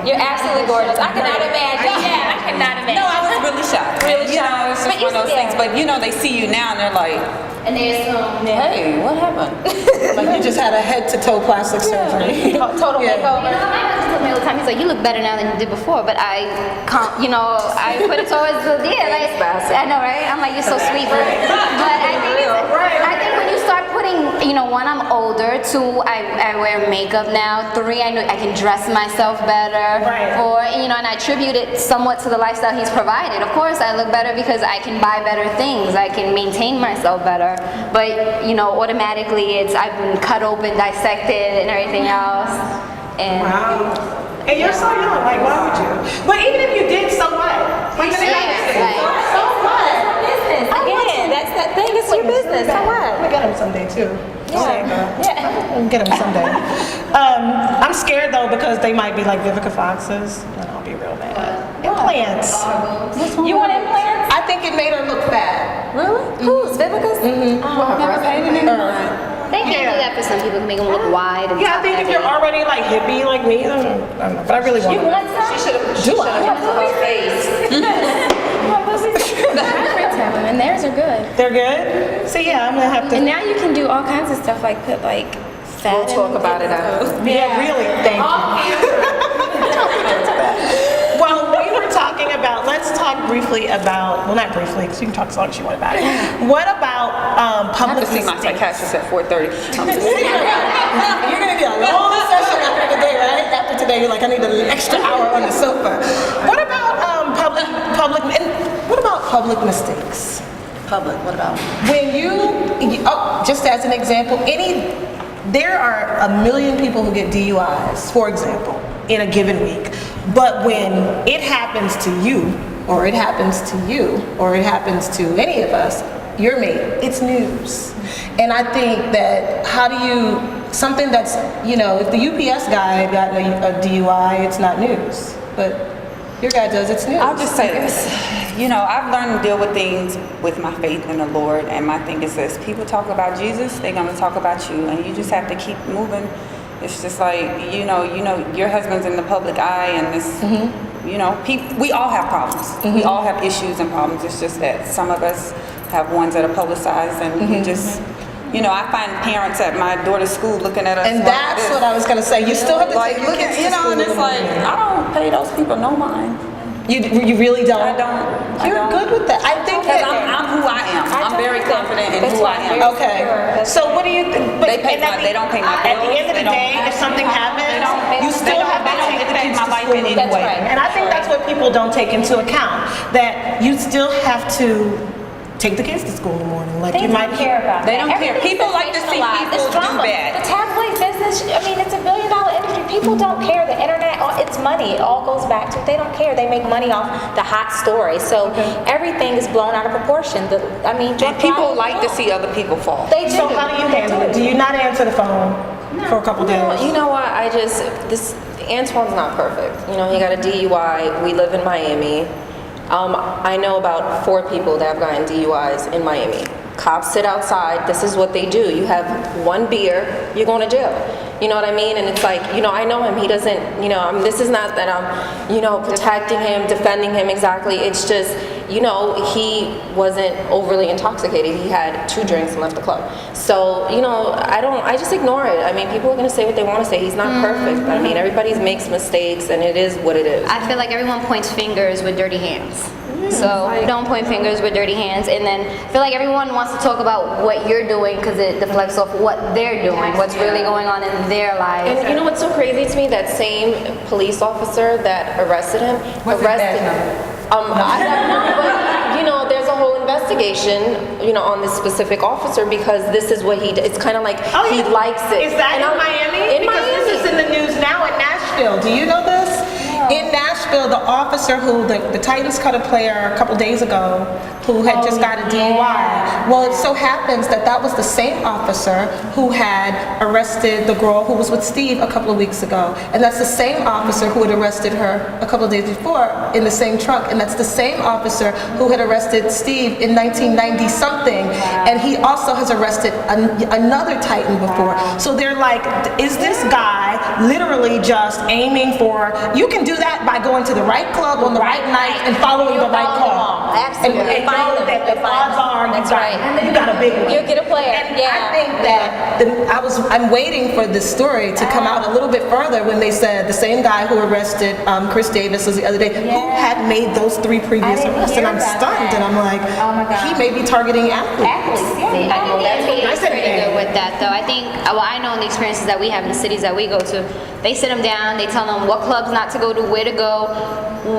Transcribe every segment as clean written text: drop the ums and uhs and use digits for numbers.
You're absolutely gorgeous. I cannot imagine. Yeah, I cannot imagine. No, I was really shy. Really You know, it's just one of those things. But you know, they see you now and they're like, And there's hey, what happened? Like you just had a head-to-toe plastic surgery. total makeover. You know, my husband told me all the time, he's like, you look better now than you did before, but I can't, you know, I put it towards the, like, I know, right? I'm like, you're so sweet, but I think when you start putting, you know, one, I'm older, two, I wear makeup now, three, I know I can dress myself better, four, you know, and I attribute it somewhat to the lifestyle he's provided. Of course, I look better because I can buy better things, I can maintain myself better, but, you know, automatically I've been cut open, dissected, and everything else. And Wow. And you're so young, like why would you? But even if you did, so what? Like, so what? Business. Again, that's that thing. It's your business. So what? I'm gonna get him someday too. Yeah. I'm gonna get him someday. I'm scared though because they might be like Vivica Fox's, and I'll be real mad. Implants. You want implants? I think it made her look fat. Really? Who's Vivica's? Never paid any mind. they can do that for some people, make them look wide. And Yeah, I think if you're already like hippie like me, I don't know, but I really want. You want some? She should have her face. My friends have them, and theirs are good. They're good. So yeah, I'm gonna have to. And now you can do all kinds of stuff, like put like fat. We'll talk about it after. Yeah, really. Thank you. Well, we were talking about. Let's talk briefly about. Well, not briefly, because you can talk as long as you want about it. What about I have public to see my mistakes? psychiatrist at 4:30. You're gonna get a long session after today, right? After today, you're like, I need an extra hour on the sofa. What about public mistakes? Public, what about? When just as an example, there are a million people who get DUIs, for example, in a given week. But when it happens to you, or it happens to you, or it happens to any of us, you're me. It's news. And I think that something that's, if the UPS guy got a DUI, it's not news. But your guy does, it's news. I'll just say this. I've learned to deal with things with my faith in the Lord, and my thing is this: people talk about Jesus, they're gonna talk about you, and you just have to keep moving. It's just like, your husband's in the public eye, and this, we all have problems. We all have issues and problems. It's just that some of us have ones that are publicized, and you just, I find parents at my daughter's school looking at us. And that's what I was gonna say. You still have to take your kids to school. And it's like, I don't pay those people no mind. You really don't? I don't. You're good with that. I think that I'm who I am. I'm very confident in who I am. Okay. So what do you think? They don't pay my bills. At the end of the day, if something happens, you still have to take the kids to my life school. in any way. And I think that's what people don't take into account. That you still have to take the kids to school in the morning. Like you might care about They don't care. People like to see people do bad. The tabloid business, it's a $1 billion industry. People don't care. The internet, it's money. It all goes back to, they don't care. They make money off the hot story. So everything is blown out of proportion. People like to see other people fall. They do. So how do you handle it? Do you not answer the phone for a couple days? You know what? Antoine's not perfect. He got a DUI. We live in Miami. I know about 4 people that have gotten DUIs in Miami. Cops sit outside. This is what they do. You have 1 beer, you're going to jail. You know what I mean? And it's like, I know him. He doesn't, this is not that I'm, protecting him, defending him exactly. It's just, he wasn't overly intoxicated. He had 2 drinks and left the club. So, I just ignore it. People are going to say what they want to say. He's not perfect. Everybody makes mistakes, and it is what it is. I feel like everyone points fingers with dirty hands. So don't point fingers with dirty hands, and then I feel like everyone wants to talk about what you're doing because it deflects off what they're doing, what's really going on in their lives. And you know what's so crazy to me? That same police officer that arrested him, I don't know, but there's a whole investigation, on this specific officer because this is what he did. It's kind of like he likes it. Is that in Miami? Because this is in the news now in Nashville. Do you know this? In Nashville, the officer the Titans cut a player a couple days ago who had just got a DUI. Well, it so happens that was the same officer who had arrested the girl who was with Steve a couple of weeks ago. And that's the same officer who had arrested her a couple of days before in the same trunk. And that's the same officer who had arrested Steve in 1990-something. And he also has arrested another Titan before. So they're like, is this guy literally just aiming for, you can do that by going to the right club on the right night and following the right call. Absolutely. And know that the odds are you got a big one. You'll get a player. And I think that I'm waiting for this story to come out a little bit further when they said the same guy who arrested Chris Davis was the other day, who had made those 3 previous arrests, and I'm stunned, and I'm like, he may be targeting athletes. See, I think the NBA I is said pretty it. good with that, though. I think, well, I know in the experiences that we have in the cities that we go to, they sit them down, they tell them what clubs not to go to, where to go,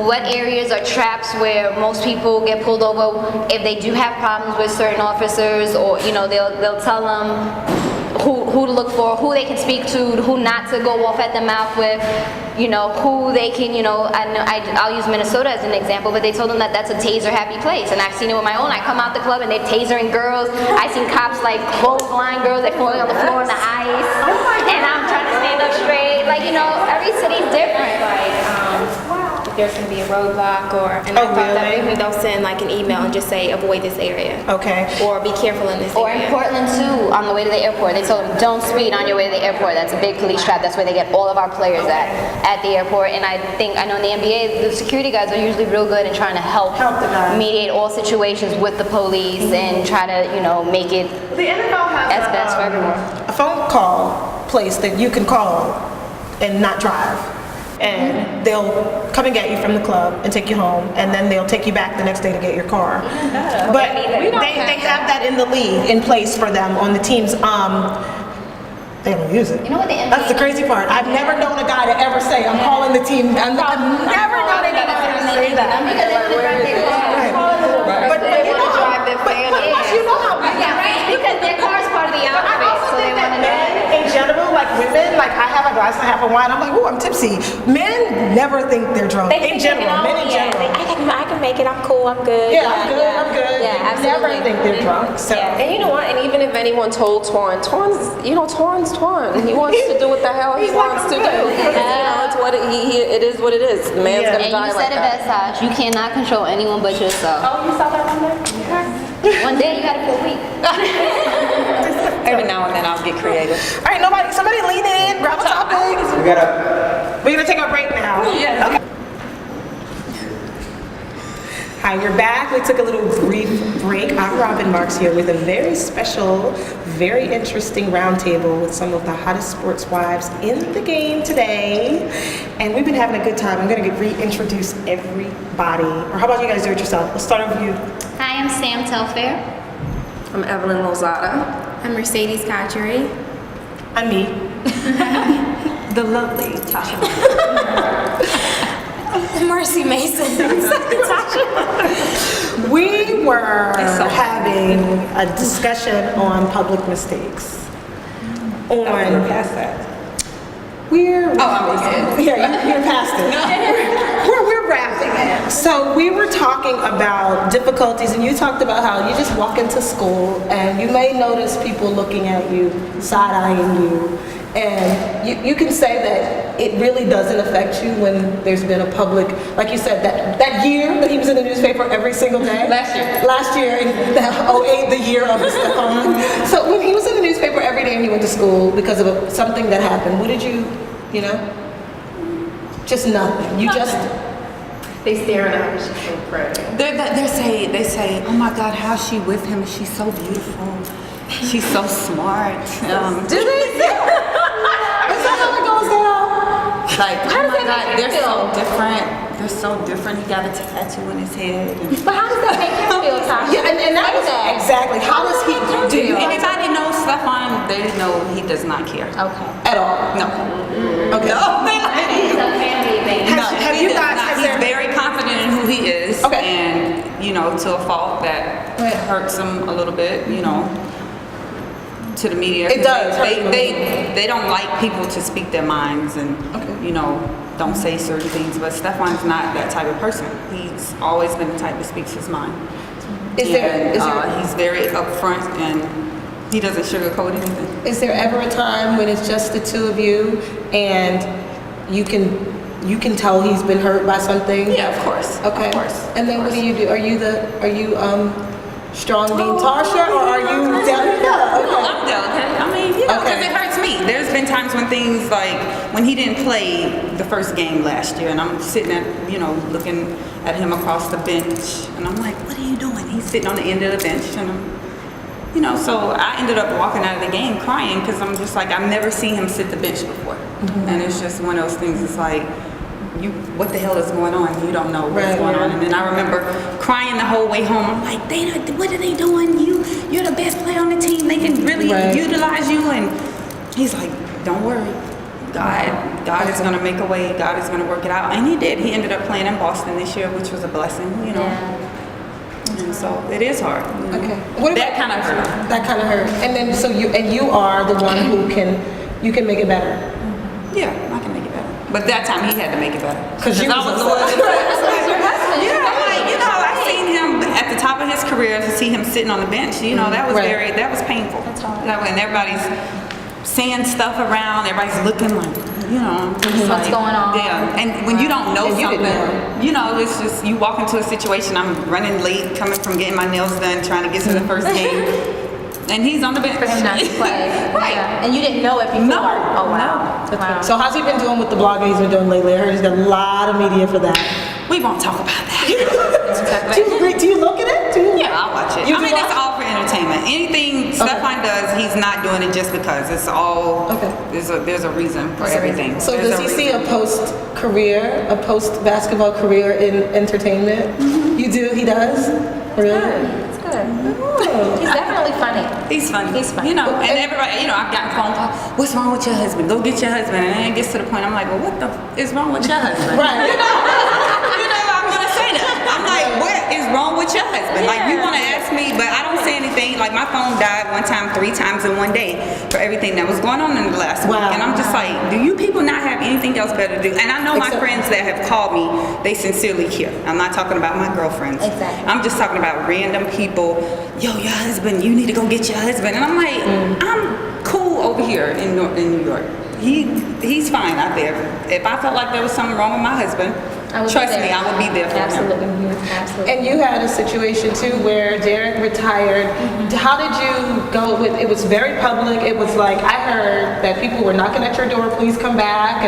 what areas are traps where most people get pulled over. If they do have problems with certain officers, or they'll tell them who to look for, who they can speak to, who not to go off at the mouth with, who they can, I'll use Minnesota as an example, but they told them that that's a taser happy place, and I've seen it with my own. I come out the club and they're tasering girls. I've seen cops like clothesline girls, they're falling on the floor in the ice, and I'm trying to stand up straight. Like, every city's different. There's gonna be a roadblock, and I thought that maybe they'll send like an email and just say avoid this area. Okay. Or be careful in this Or area. in Portland too, on the way to the airport, they told them don't speed on your way to the airport. That's a big police trap. That's where they get all of our players at the airport. And I know in the NBA, the security guys are usually real good in trying to help the guys. mediate all situations with the police and try to make it The NFL has as best for everyone. a phone call place that you can call and not drive. And they'll come and get you from the club and take you home, and then they'll take you back the next day to get your car. But they have that in the league in place for them on the teams. They don't use it. You know what the NBA That's the crazy part. I've never known a guy to ever say, I'm calling the team. I've never known a guy to ever say that. Because they want to drive their car. But you know how, you know how Because their car's part of the outfit, so they want to know. in general, like women, like I have a glass and a half of wine, I'm like, ooh, I'm tipsy. Men never think they're drunk. They In think general, they men in can general. I can make it. I'm cool. I'm good. Yeah, I'm good. Yeah, They never absolutely. think they're drunk. So. And you know what? And even if anyone told Twan, Twan's Twan. He wants to do what the hell he He's like, wants to I'm do. good. It's what it is. What it is. The man's gonna And die you like said it that. best, Tosh. You cannot control anyone but yourself. Oh, you saw that one there? One day you got it for a week. Every now and then I'll get creative. All right, somebody lean in, grab a topic. We're gonna take a break now. Yeah. Okay. Hi, we're back. We took a little brief break. I'm Robyn Marks here with a very special, very interesting roundtable with some of the hottest sports wives in the game today. And we've been having a good time. I'm gonna reintroduce everybody. Or how about you guys do it yourself? Let's start with you. Hi, I'm Sam Telfair. I'm Evelyn Lozada. I'm Mercedes Cotchery. I'm me. The lovely Tarsha. Marci Mason. We were having a discussion on public mistakes. We're past that. We're I'm yeah, you're past it. We're wrapping. So we were talking about difficulties, and you talked about how you just walk into school and you may notice people looking at you, side-eyeing you, and you can say that it really doesn't affect you when there's been a public, like you said, that year that he was in the newspaper every single day. Last year, in the 08, the year of the Stephon. So when he was in the newspaper every day and he went to school because of something that happened, what did you just nothing. You just. They staring at her. She's so pretty. They say, oh my God, how's she with him? She's so beautiful. She's so smart. Do they? Is that how it goes down? Like, oh my God, they're so different. They're so different. He got a tattoo in his head. But how does that make him feel, Tasha? Yeah, and that was exactly. How does he do Anybody knows Stephon? They know he does not care. Okay. at all? No. Okay. It's a family thing. Have you guys? He's very confident in who he is. Okay. And, to a fault that hurts him a little bit, to the media. It does hurt him. They don't like people to speak their minds and, don't say certain things. But Stephan's not that type of person. He's always been the type that speaks his mind. Is there He's very upfront and he doesn't sugarcoat anything. is there ever a time when it's just the two of you and you can tell he's been hurt by something? Yeah, of course. Okay. Of course. And then what do you do? Are you strong being Tarsha, or are you delicate? No, I'm delicate. I mean, because Okay. it hurts me. There's been times when things like when he didn't play the first game last year, and I'm sitting at, looking at him across the bench, and I'm like, what are you doing? He's sitting on the end of the bench, and so I ended up walking out of the game crying because I'm just like, I've never seen him sit the bench before. And it's just one of those things, it's like, what the hell is going on? You don't know what's going on. And then I remember crying the whole way home. I'm like, what are they doing? You're the best player on the team. They can really utilize you. And he's like, don't worry. God is going to make a way. God is going to work it out. And he did. He ended up playing in Boston this year, which was a blessing, And so it is hard. Okay. That kind of hurt. That kind of hurt. And then you are the one who can make it better. Yeah, I can make it better. But that time he had to make it better. Because I was the one. I've seen him at the top of his career, to see him sitting on the bench, that was painful. That's hard. And everybody's saying stuff around, everybody's looking like, What's going on? Yeah, and when you don't know something, it's just, you walk into a situation, I'm running late, coming from getting my nails done, trying to get to the first game, and he's on the bench. For him not to play. Right. Yeah. And you didn't know it before? No. Oh, wow. No. Wow. So how's he been doing with the blogging he's been doing lately? I heard he's got a lot of media for that. We won't talk about that. Do you look at it? Yeah, I'll watch it. It's all for entertainment. Anything Stephon does, he's not doing it just because. It's all, there's a reason for everything. So does he see a post-basketball career in entertainment? You do? He does? Really? It's good. He's definitely funny. He's funny. And everybody, I've gotten phone calls, what's wrong with your husband? Go get your husband. And then it gets to the point, I'm like, well, what the is wrong with your husband? Right. I'm going to say that. I'm like, what is wrong with your husband? Like, you want to ask me, but I don't say anything. Like, my phone died one time, 3 times in one day for everything that was going on in the last week. And I'm just like, do you people not have anything else better to do? And I know my friends that have called me, they sincerely care. I'm not talking about my girlfriends. Exactly. I'm just talking about random people. Yo, your husband, you need to go get your husband. And I'm like, I'm cool over here in New York. He's fine out there. If I felt like there was something wrong with my husband, trust me, I would be there for him. Absolutely. And you had a situation too where Derrick retired. How did you go with? It was very public. It was like, I heard that people were knocking at your door, please come back,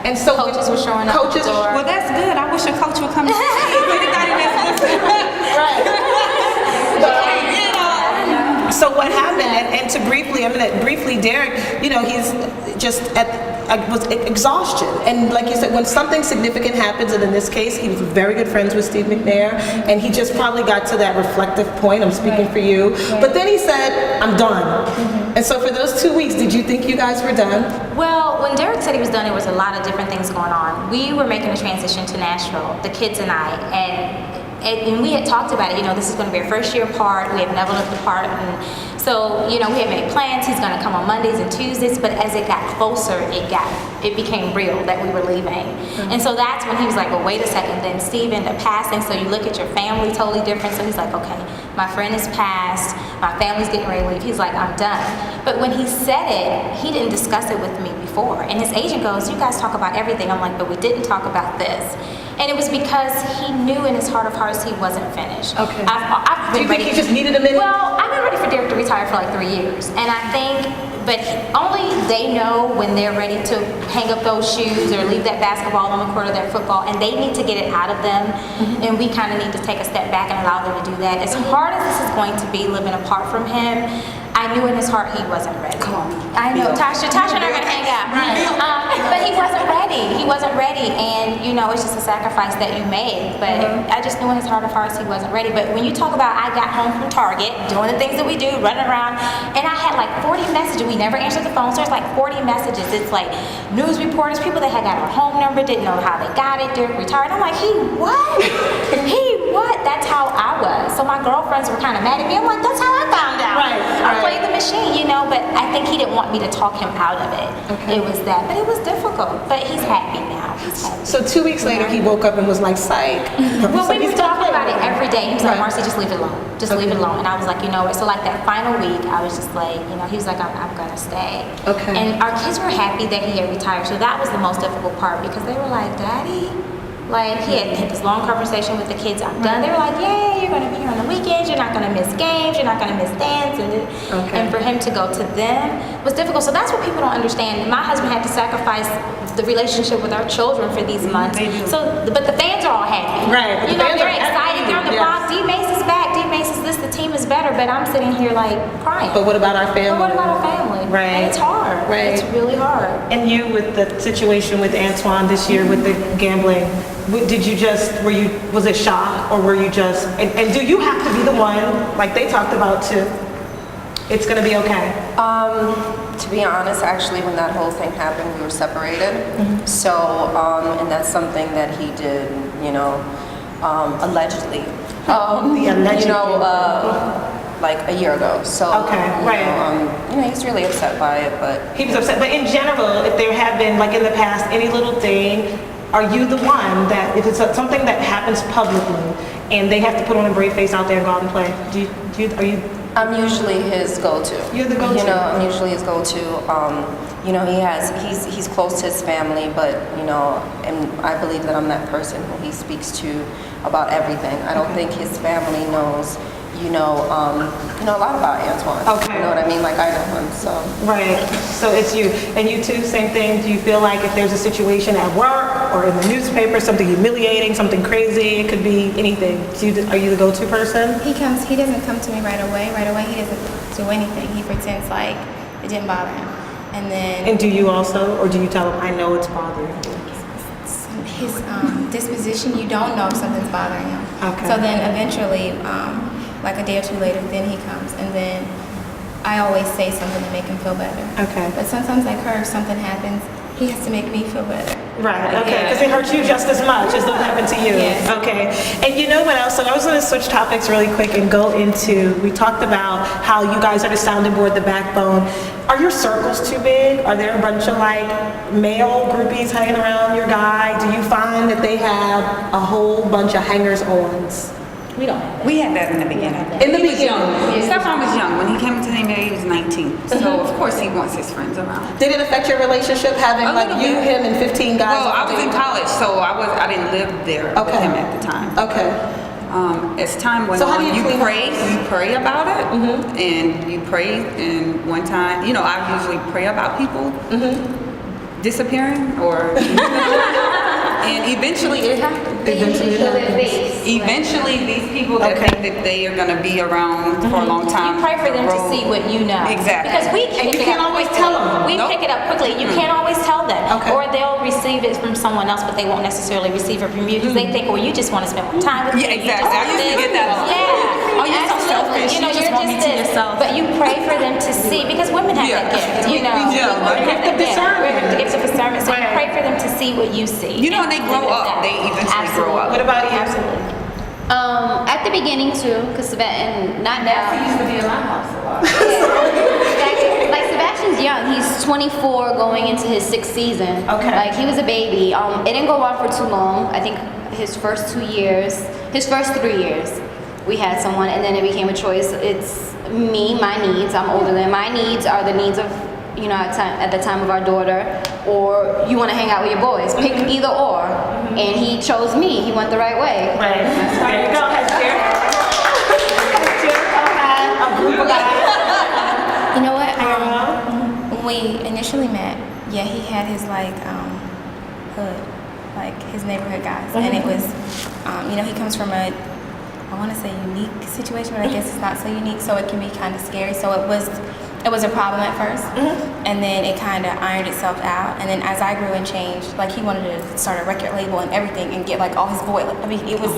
and so Coaches were showing up at the door. Well, that's good. I wish a coach would come to see anybody that's listening. Right. So what happened? And to briefly, Derrick, he's just was exhaustion. And like you said, when something significant happens, and in this case, he was very good friends with Steve McNair, and he just probably got to that reflective point. I'm speaking for you. But then he said, I'm done. And so for those 2 weeks, did you think you guys were done? Well, when Derrick said he was done, there was a lot of different things going on. We were making a transition to Nashville, the kids and I, and we had talked about it, this is going to be our first year apart, we have never lived apart, and so, we had made plans, he's going to come on Mondays and Tuesdays, but as it got closer, it became real that we were leaving. And so that's when he was like, well, wait a second, then Steve ended up passing, so you look at your family totally different, so he's like, okay, my friend is passed, my family's getting ready to leave, he's like, I'm done. But when he said it, he didn't discuss it with me before, and his agent goes, you guys talk about everything, I'm like, but we didn't talk about this. And it was because he knew in his heart of hearts he wasn't finished. Okay. I've Do you think he just needed a minute? Well, I've been ready for Derrick to retire for like 3 years. And I think, but only they know when they're ready to hang up those shoes or leave that basketball on the court or that football, and they need to get it out of them. And we kind of need to take a step back and allow them to do that. As hard as this is going to be living apart from him, I knew in his heart he wasn't ready. I know, Tarsha and I are gonna hang out. But he wasn't ready. He wasn't ready, and it's just a sacrifice that you made. But I just knew in his heart of hearts he wasn't ready. But when you talk about, I got home from Target, doing the things that we do, running around, and I had like 40 messages. We never answered the phone, so there's like 40 messages. It's like news reporters, people that had got our home number, didn't know how they got it. Derrick retired. I'm like, he what? He what? That's how I was. So my girlfriends were kind of mad at me. I'm like, that's how I found out. I played the machine, but I think he didn't want me to talk him out of it. It was that, but it was difficult. But he's happy now. So 2 weeks later, he woke up and was like, psych. Well, we were talking about it every day. He was like, Marci, just leave it alone. Just leave it alone. And I was like, what? So like that final week, I was just like, he was like, I'm gonna stay. Okay. And our kids were happy that he had retired. So that was the most difficult part because they were like, Daddy, Like, he had this long conversation with the kids. I'm done. They were like, "Yay, you're going to be here on the weekends. You're not going to miss games. You're not going to miss dance." And for him to go to them was difficult. So that's what people don't understand. My husband had to sacrifice the relationship with our children for these months. But the fans are all happy. Right. You know, they're excited. They're on the block. D. Mason's back. D. Mason's this. The team is better. But I'm sitting here like crying. But what about our family? But what about our family? Right. And it's hard. Right. It's really hard. And you, with the situation with Antoine this year with the gambling, did you just, was it shock, or were you just, and do you have to be the one, like they talked about too, it's gonna be okay? To be honest, actually, when that whole thing happened, we were separated. So, and that's something that he did, you know, allegedly. You know, like a year ago. So, you know, he's really upset by it, but... He was upset, but in general, if there have been, like in the past, any little thing, are you the one that, if it's something that happens publicly, and they have to put on a brave face out there and go out and play, are you... I'm usually his go-to. You're the go-to? You know, I'm usually his go-to. You know, he's close to his family, but, you know, and I believe that I'm that person who he speaks to about everything. I don't think his family knows, you know, a lot about Antoine. Okay. You know what I mean? Like, I know him, so. Right, so it's you. And you too, same thing? Do you feel like if there's a situation at work or in the newspaper, something humiliating, something crazy, it could be anything, are you the go-to person? He doesn't come to me right away. He doesn't do anything. He pretends like it didn't bother him. And then... And do you also, or do you tell him, I know it's bothering you? His disposition, you don't know if something's bothering him. Okay. So then eventually, like a day or two later, then he comes, and then I always say something to make him feel better. Okay. But sometimes, like her, if something happens, he has to make me feel better. Right, okay, because it hurts you just as much as though it happened to you. Yes. Okay, and you know what else? So I was going to switch topics really quick and go into, we talked about how you guys are the sounding board, the backbone. Are your circles too big? Are there a bunch of like male groupies hanging around your guy? Do you find that they have a whole bunch of hangers-ons? We don't. We had that in the beginning. In the He was beginning. young. Stephon was young. When he came to the NBA, he was 19. So, of course, he wants his friends around. Did it affect your relationship having A like little you, bit. him, and 15 guys? Well, I was in college, so I didn't live there with him at the time. Okay. As time went So how on, do you you clean pray about it, and you pray. And one time, you know, I usually pray about people disappearing, or and eventually it happened. Eventually, these people that think that they are going to be around for a long time. You pray for them to see what you know. Exactly. Because we And you can't always tell them. We pick it up quickly. You can't always tell them. Okay. Or they'll receive it from someone else, but they won't necessarily receive it from you because they think, well, you just want to spend more time with me. Yeah, You just exactly. I want used to this. get that a lot. Yeah. Oh, you're so selfish. You know, You just you're want me to this. yourself. But you pray for them to see, because women have that gift. You know, We do, women right? have that gift. Discernment. The gift of discernment. So you Right. pray for them to see what you see. You know, and they grow up. They eventually grow up. What about you? Absolutely. At the beginning too, because and not now. used to be in my house a lot. Like Sebastian's young. He's 24, going into his 6th season. Okay. Like he was a baby. It didn't go on for too long. I think his first 2 years, his first 3 years, we had someone, and then it became a choice. It's me, my needs. I'm older than my needs are the needs of, you know, at the time of our daughter, or you want to hang out with your boys. Pick either or. And he chose me. He went the right way. Right. There you go, Hester. A group of guys. You know what? When we initially met, yeah, he had his like hood, like his neighborhood guys, and it was, you know, he comes from a, I want to say unique situation, but I guess it's not so unique, so it can be kind of scary. So it was a problem at first, and then it kind of ironed itself out. And then as I grew and changed, like he wanted to start a record label and everything, and get like all his boy. I mean, it was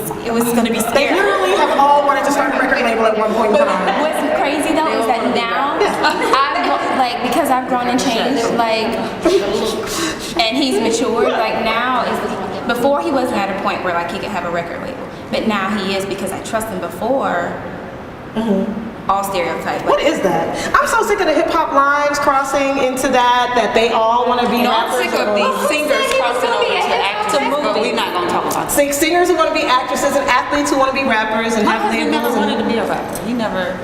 going to be They scary. literally have all wanted to start a record label at one point in time. What's crazy though is that now, because I've grown and changed, like, and he's matured. Like now before he wasn't at a point where like he could have a record label, but now he is, because I trust him. Before, all stereotypes. What is that? I'm so sick of the hip hop lines crossing into that they all want to be No, I'm rappers. sick of these singers crossing over to actors, but we're not going to talk about that. Singers who want to be actresses and athletes who want to be rappers and My have husband never labels. wanted to be a rapper. He never.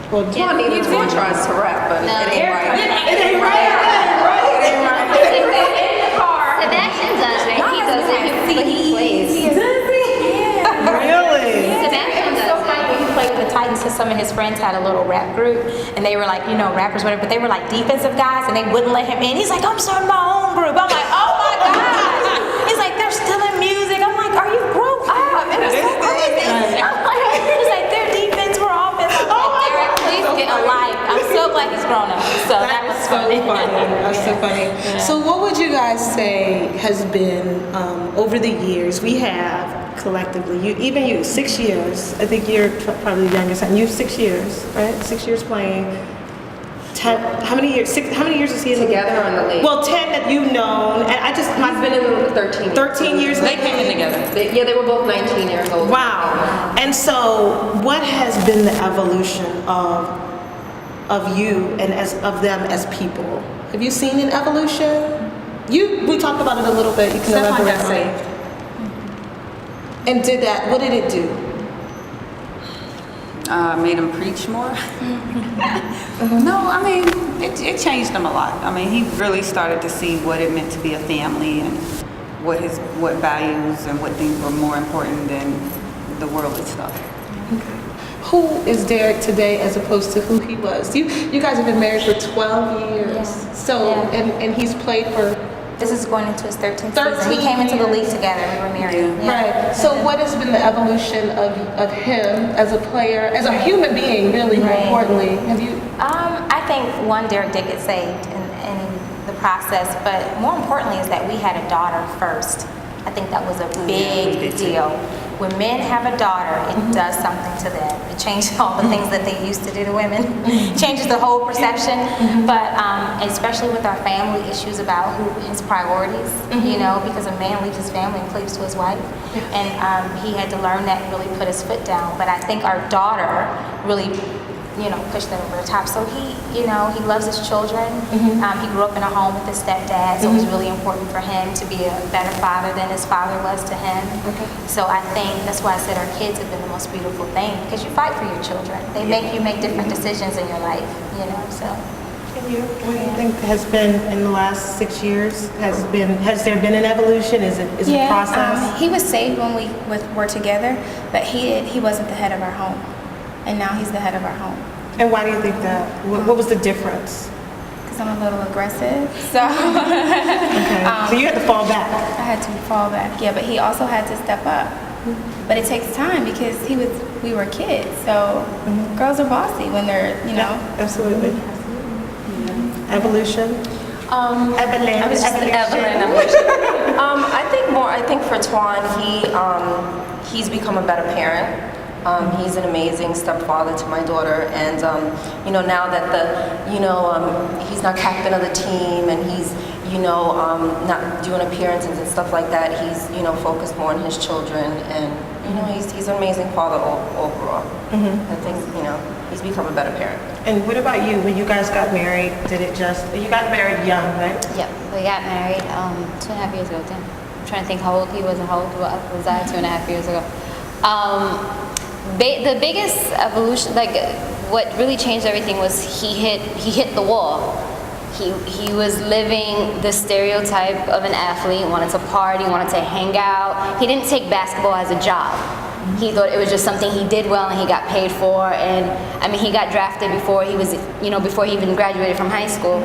Well, Well, neither one tries to rap, but it ain't right. it ain't right. Sebastian does, right? He does it, but he plays. some of his friends had a little rap group, and they were like, you know, rappers, whatever, but they were like defensive guys, and they wouldn't let him in. He's like, I'm starting my own group. I'm like, oh my gosh. He's like, they're stealing music. I'm like, are you broke up? And it's so crazy. I'm like, he's like, their defense, we're offense. I'm like, Derrick, please get a life. I'm so glad he's grown up. So that was funny. That's so funny. So what would you guys say has been, over the years, we have collectively, you 6 years, I think you're probably the youngest, and you 6 years, right? 6 years playing. How many years is he in Together on the league? Well, 10 that you've known, and I just, He's been in 13 years. 13 years. They came in together. They were both 19 years old. Wow. And so what has been the evolution of you and of them as people? Have you seen an evolution? We talked about it a little bit. You can Stephon elaborate got on it. saved. And what did it do? Made him preach more. No, I mean, it changed him a lot. I mean, he really started to see what it meant to be a family and what values and what things were more important than the worldly stuff. Who is Derrick today as opposed to who he was? You guys have been married for 12 years. Yeah. So, Yeah. and he's played for... This is going into his 13th 13 season. We came into the league together. We were married. Yeah. Right. So what has been the evolution of him as a player, as a human being, really, more Right. importantly? Have you... I think Derrick did get saved in the process, but more importantly is that we had a daughter first. I think that was a big deal. When men have a daughter, it does something to them. It changes all the things that they used to do to women. Changes the whole perception. But especially with our family issues about who his priorities, you know, because a man leaves his family and cleaves to his wife. And he had to learn that and really put his foot down. But I think our daughter really, you know, pushed that over the top. So he loves his children. He grew up in a home with his stepdad, so it was really important for him to be a better father than his father was to him. So I think that's why I said our kids have been the most beautiful thing, because you fight for your children. They make you make different decisions in your life, you know, so. What do you think has been in the last 6 years? Has there been an evolution? Is it a process? He was saved when we were together, but he wasn't the head of our home. And now he's the head of our home. And why do you think that? What was the difference? Because I'm a little aggressive, so So you had to fall back. I had to fall back. Yeah, but he also had to step up. But it takes time because we were kids. So girls are bossy when they're, you know. Absolutely. Evolution. Evelyn. I think for Twan, he's become a better parent. He's an amazing stepfather to my daughter, and you know, now that he's not captain of the team, and he's not doing appearances and stuff like that. He's focused more on his children, and he's an amazing father overall. I think he's become a better parent. And what about you? When you guys got married, you got married young, right? Yep, we got married 2.5 years ago. Damn. I'm trying to think how old he was and how old was I 2.5 years ago. The biggest evolution, like what really changed everything, was he hit the wall. He was living the stereotype of an athlete, wanted to party, wanted to hang out. He didn't take basketball as a job. He thought it was just something he did well and he got paid for. And I mean, he got drafted before he was, before he even graduated from high school.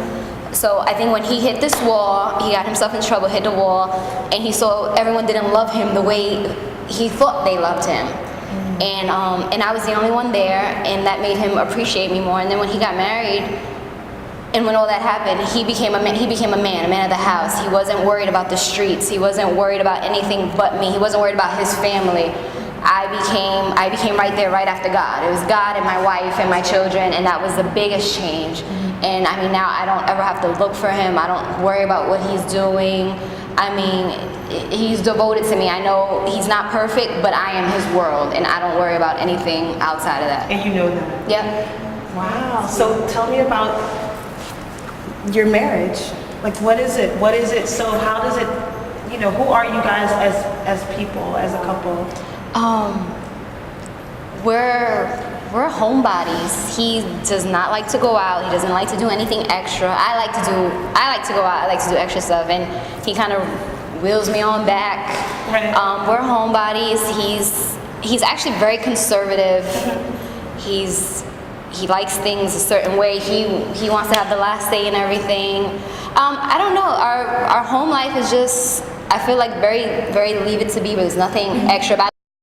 So I think when he hit this wall, he got himself in trouble, hit the wall, and he saw everyone didn't love him the way he thought they loved him. And I was the only one there, and that made him appreciate me more. And then when he got married, and when all that happened, he became a man of the house. He wasn't worried about the streets. He wasn't worried about anything but me. He wasn't worried about his family. I became right there right after God. It was God and my wife and my children, and that was the biggest change. And I mean, now I don't ever have to look for him. I don't worry about what he's doing. I mean, he's devoted to me. I know he's not perfect, but I am his world, and I don't worry about anything outside of that. And you know that. Yep. Wow. So tell me about your marriage. Like, what is it? What is it? So how does it, who are you guys as people, as a couple? We're homebodies. He does not like to go out. He doesn't like to do anything extra. I like to go out. I like to do extra stuff, and he kind of wheels me on back. Right. We're homebodies. He's actually very conservative. he likes things a certain way. He wants to have the last say in everything. I don't know. Our home life is just, I feel like very, very leave it to beaver. There's nothing extra about it.